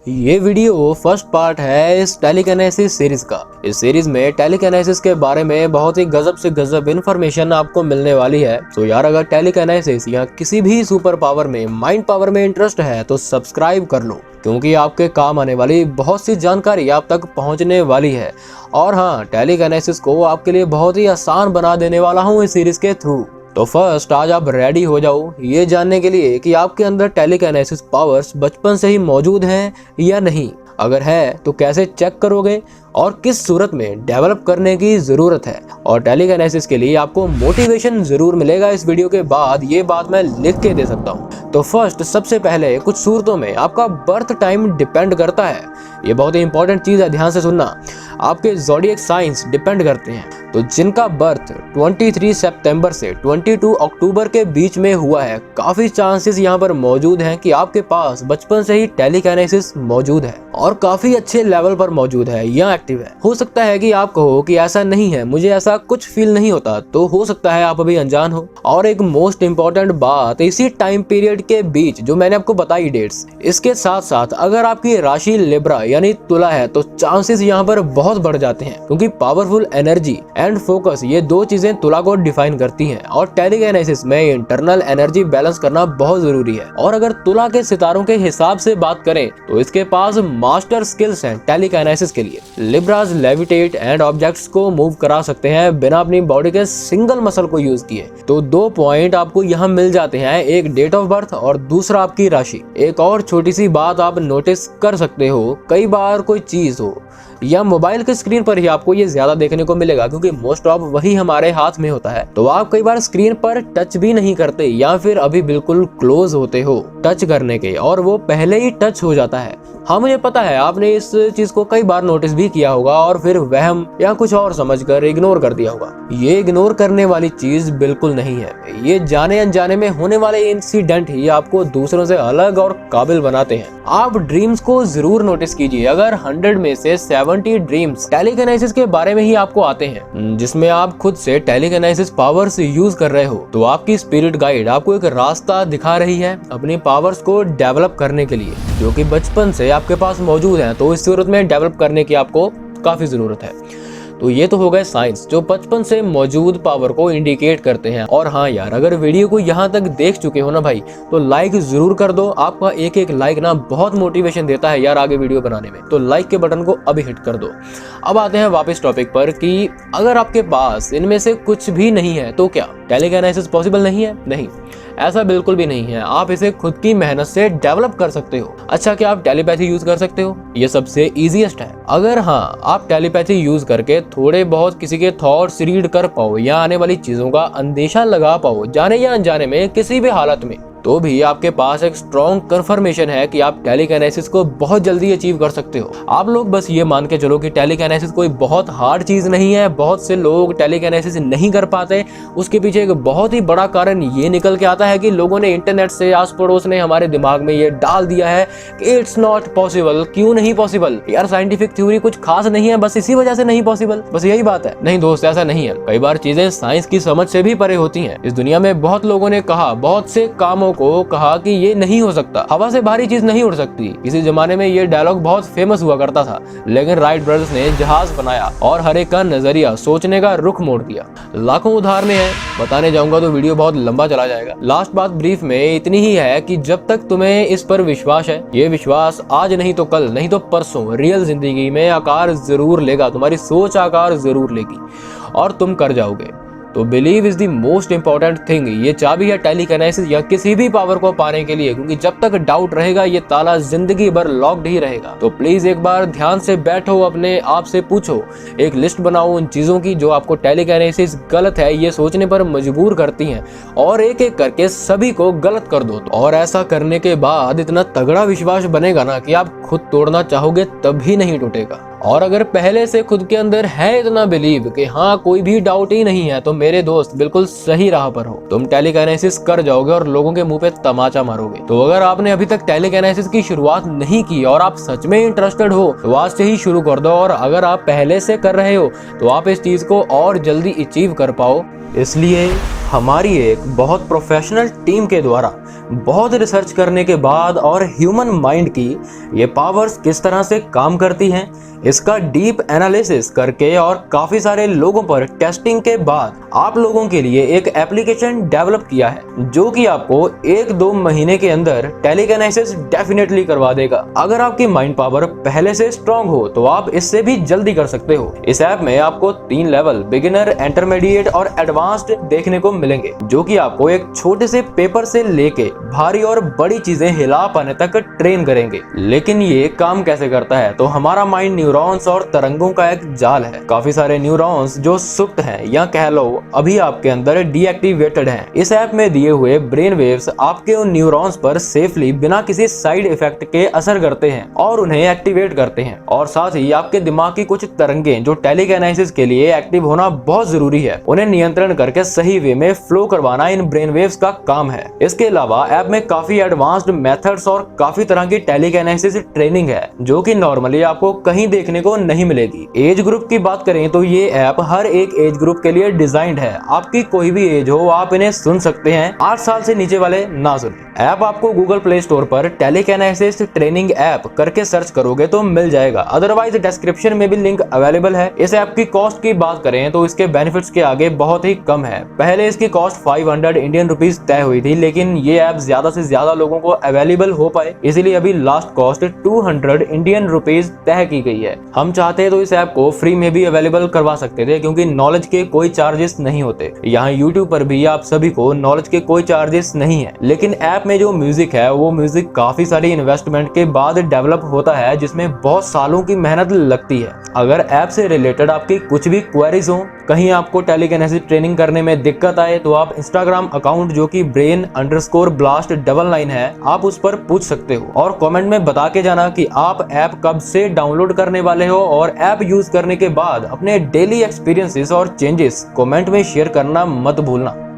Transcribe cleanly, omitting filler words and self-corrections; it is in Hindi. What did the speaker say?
ये वीडियो फर्स्ट पार्ट है इस टेलीकिनेसिस सीरीज का। इस सीरीज में टेलीकिनेसिस के बारे में बहुत ही गजब से गजब इन्फॉर्मेशन आपको मिलने वाली है। तो यार अगर टेलीकिनेसिस या किसी भी सुपर पावर में, माइंड पावर में इंटरेस्ट है तो सब्सक्राइब कर लो, क्योंकि आपके काम आने वाली बहुत सी जानकारी आप तक पहुंचने वाली है। और हाँ, टेलीकिनेसिस को आपके लिए बहुत ही आसान बना देने वाला हूँ इस सीरीज के थ्रू। तो फर्स्ट आज आप रेडी हो जाओ ये जानने के लिए कि आपके अंदर टेलीकिनेसिस पावर्स बचपन से ही मौजूद हैं या नहीं। अगर है तो कैसे चेक करोगे और किस सूरत में डेवलप करने की जरूरत है। और टेलीकिनेसिस के लिए आपको मोटिवेशन जरूर मिलेगा इस वीडियो के बाद, ये बात मैं लिख के दे सकता हूँ। तो फर्स्ट सबसे पहले कुछ सूरतों में आपका बर्थ टाइम डिपेंड करता है। ये बहुत ही इंपॉर्टेंट चीज है, ध्यान से सुनना। आपके ज़ोडिएक साइंस डिपेंड करते हैं। तो जिनका बर्थ 23 सितंबर से 22 अक्टूबर के बीच में हुआ है, काफी चांसेस यहाँ पर मौजूद हैं कि आपके पास बचपन से ही टेलीकिनेसिस मौजूद है और काफी अच्छे लेवल पर मौजूद है या एक्टिव है। हो सकता है कि आप कहो कि ऐसा नहीं है, मुझे ऐसा कुछ फील नहीं होता, तो हो सकता है आप अभी अनजान हो। और एक मोस्ट इम्पोर्टेंट बात, इसी टाइम पीरियड के बीच जो मैंने आपको बताई डेट्स, इसके साथ साथ अगर आपकी राशि लिब्रा यानी तुला है तो चांसेस यहाँ पर बहुत बढ़ जाते हैं, क्योंकि पावरफुल एनर्जी एंड फोकस ये दो चीजें तुला को डिफाइन करती हैं। और टेलीकिनेसिस में इंटरनल एनर्जी बैलेंस करना बहुत जरूरी है। और अगर तुला के सितारों के हिसाब से बात करें तो इसके पास मास्टर स्किल्स हैं टेलीकिनेसिस के लिए। लिब्राज लेविटेट एंड ऑब्जेक्ट्स को मूव करा सकते हैं बिना अपनी बॉडी के सिंगल मसल को यूज किए। तो 2 पॉइंट आपको यहाँ मिल जाते हैं, एक डेट ऑफ बर्थ और दूसरा आपकी राशि। एक और छोटी सी बात आप नोटिस कर सकते हो, कई बार कोई चीज हो या मोबाइल के स्क्रीन पर ही आपको ये ज्यादा देखने को मिलेगा, क्योंकि मोस्ट ऑफ वही हमारे हाथ में होता है। तो आप कई बार स्क्रीन पर टच भी नहीं करते या फिर अभी बिल्कुल क्लोज होते हो टच करने के और वो पहले ही टच हो जाता है। हाँ, मुझे पता है आपने इस चीज को कई बार नोटिस भी किया होगा और फिर वहम या कुछ और समझकर इग्नोर कर दिया होगा। ये इग्नोर करने वाली चीज बिल्कुल नहीं है। ये जाने अनजाने में होने वाले इंसिडेंट ही आपको दूसरों से अलग और काबिल बनाते हैं। आप ड्रीम्स को जरूर नोटिस कीजिए। अगर 100 में से 70 ड्रीम्स टेलीकिनेसिस के बारे में ही आपको आते हैं, जिसमें आप खुद से टेलीकिनेसिस पावर्स यूज कर रहे हो, तो आपकी स्पिरिट गाइड आपको एक रास्ता दिखा रही है अपनी पावर्स को डेवलप करने के लिए, जो कि बचपन से आपके पास मौजूद है। तो इस सूरत में डेवलप करने की आपको काफी जरूरत है। तो ये तो हो गए साइंस जो बचपन से मौजूद पावर को इंडिकेट करते हैं। और हाँ यार, अगर वीडियो को यहाँ तक देख चुके हो ना भाई, तो लाइक जरूर कर दो। आपका एक एक लाइक ना बहुत मोटिवेशन देता है यार आगे वीडियो बनाने में। तो लाइक के बटन को अभी हिट कर दो। अब आते हैं वापस टॉपिक पर कि अगर आपके पास इनमें से कुछ भी नहीं है तो क्या टेलीकिनेसिस पॉसिबल नहीं है? नहीं, ऐसा बिल्कुल भी नहीं है। आप इसे खुद की मेहनत से डेवलप कर सकते हो। अच्छा, क्या आप टेलीपैथी यूज कर सकते हो? ये सबसे इजीएस्ट है। अगर हाँ, आप टेलीपैथी यूज करके थोड़े बहुत किसी के थॉट्स रीड कर पाओ या आने वाली चीजों का अंदेशा लगा पाओ, जाने या अनजाने में किसी भी हालत में, तो भी आपके पास एक स्ट्रॉन्ग कंफर्मेशन है कि आप टेलीकिनेसिस को बहुत जल्दी अचीव कर सकते हो। आप लोग बस ये मान के चलो कि टेलीकिनेसिस कोई बहुत हार्ड चीज नहीं है। बहुत से लोग टेलीकिनेसिस नहीं कर पाते, उसके पीछे एक बहुत ही बड़ा कारण ये निकल के आता है कि लोगों ने इंटरनेट से, आस पड़ोस ने हमारे दिमाग में ये डाल दिया है कि इट्स नॉट पॉसिबल। क्यों नहीं पॉसिबल यार? साइंटिफिक थ्योरी कुछ खास नहीं है, बस इसी वजह से नहीं पॉसिबल, बस यही बात है। नहीं दोस्त, ऐसा नहीं है। कई बार चीजें साइंस की समझ से भी परे होती हैं। इस दुनिया में बहुत लोगों ने कहा, बहुत से कामों को कहा कि ये नहीं हो सकता, हवा से भारी चीज नहीं उड़ सकती। किसी जमाने में ये डायलॉग बहुत फेमस हुआ करता था, लेकिन राइट ब्रदर्स ने जहाज बनाया और हर एक का नजरिया, सोचने का रुख मोड़ दिया। लाखों उदाहरणें हैं, बताने जाऊंगा तो वीडियो बहुत लंबा चला जाएगा। लास्ट बात ब्रीफ में इतनी ही है कि जब तक तुम्हें इस पर विश्वास है, ये विश्वास आज नहीं तो कल, नहीं तो परसों रियल जिंदगी में आकार जरूर लेगा। तुम्हारी सोच आकार जरूर लेगी और तुम कर जाओगे। तो believe is the most important thing. ये चाबी है टेलीकिनेसिस या किसी भी पावर को पाने के लिए, क्योंकि जब तक डाउट रहेगा ये ताला जिंदगी भर लॉक्ड ही रहेगा। तो प्लीज एक बार ध्यान से बैठो, अपने आप से पूछो, एक लिस्ट बनाओ उन चीजों की जो आपको टेलीकिनेसिस गलत है ये सोचने पर मजबूर करती हैं, और एक एक करके सभी को गलत कर दो। और ऐसा करने के बाद इतना तगड़ा विश्वास बनेगा ना कि आप खुद तोड़ना चाहोगे तब भी नहीं टूटेगा। और अगर पहले से खुद के अंदर है इतना बिलीव कि हाँ कोई भी डाउट ही नहीं है, तो मेरे दोस्त बिल्कुल सही राह पर हो। तुम टेलीकिनेसिस कर जाओगे और लोगों के मुंह पे तमाचा मारोगे। तो अगर आपने अभी तक टेलीकिनेसिस की शुरुआत नहीं की और आप सच में इंटरेस्टेड हो तो आज से ही शुरू कर दो। और अगर आप पहले से कर रहे हो तो आप इस चीज को और जल्दी अचीव कर पाओ। इसलिए हमारी एक बहुत प्रोफेशनल टीम के द्वारा बहुत रिसर्च करने के बाद और ह्यूमन माइंड की ये पावर्स किस तरह से काम करती हैं, इसका डीप एनालिसिस करके और काफी सारे लोगों पर टेस्टिंग के बाद आप लोगों के लिए एक एप्लीकेशन डेवलप किया है जो कि आपको 1-2 महीने के अंदर टेलीकिनेसिस डेफिनेटली करवा देगा। अगर आपकी माइंड पावर पहले से स्ट्रांग हो तो आप इससे भी जल्दी कर सकते हो। इस ऐप में आपको 3 लेवल बिगिनर, इंटरमीडिएट और एडवांस्ड देखने को मिलेंगे जो कि आपको एक छोटे से पेपर से लेके भारी और बड़ी चीजें हिला पाने तक ट्रेन करेंगे। लेकिन ये काम कैसे करता है? तो हमारा माइंड न्यूरॉन्स और तरंगों का एक जाल है। काफी सारे न्यूरॉन्स जो सुप्त हैं या कह लो अभी आपके अंदर डीएक्टिवेटेड हैं। इस ऐप में दिए हुए ब्रेन वेव्स आपके उन न्यूरॉन्स पर सेफली बिना किसी साइड इफेक्ट के असर करते हैं और उन्हें एक्टिवेट करते हैं। और साथ ही आपके दिमाग की कुछ तरंगें जो टेलीकिनेसिस के लिए एक्टिव होना बहुत जरूरी है, उन्हें नियंत्रण करके सही वे में फ्लो करवाना इन ब्रेन वेव्स का काम है। इसके अलावा ऐप में काफी एडवांस्ड मेथड्स और काफी तरह की टेलीकिनेसिस ट्रेनिंग है जो कि नॉर्मली आपको कहीं देखने को नहीं मिलेगी। एज ग्रुप की बात करें तो ये ऐप हर एक एज ग्रुप के लिए डिजाइंड है। आपकी कोई भी एज हो आप इन्हें सुन सकते हैं, 8 साल से नीचे वाले ना सुने। ऐप आपको गूगल प्ले स्टोर पर टेलीकिनेसिस ट्रेनिंग ऐप करके सर्च करोगे तो मिल जाएगा, अदरवाइज डिस्क्रिप्शन में भी लिंक अवेलेबल है। इस ऐप की कॉस्ट की बात करें तो इसके बेनिफिट्स के आगे बहुत ही कम है। पहले इसकी कॉस्ट 500 इंडियन रुपीज तय हुई थी, लेकिन ये ऐप ज्यादा से ज्यादा लोगों को अवेलेबल हो पाए इसीलिए अभी लास्ट कॉस्ट 200 इंडियन रुपीज तय की गई है। हम चाहते तो इस ऐप को फ्री में भी अवेलेबल करवा सकते थे क्योंकि नॉलेज के कोई चार्जेस नहीं होते। यहाँ यूट्यूब पर भी आप सभी को नॉलेज के कोई चार्जेस नहीं है। लेकिन ऐप में जो म्यूजिक है वो म्यूजिक काफी सारी इन्वेस्टमेंट के बाद डेवलप होता है जिसमें बहुत सालों की मेहनत लगती है। अगर ऐप से रिलेटेड आपकी कुछ भी क्वेरीज हो, कहीं आपको टेलीकिनेसिस ट्रेनिंग करने में दिक्कत आए तो आप इंस्टाग्राम अकाउंट जो कि brain_blast99 है आप उस पर पूछ सकते हो। और कमेंट में बता के जाना कि आप ऐप कब से डाउनलोड करने वाले हो और ऐप यूज करने के बाद अपने डेली एक्सपीरियंसेस और चेंजेस कमेंट में शेयर करना मत भूलना।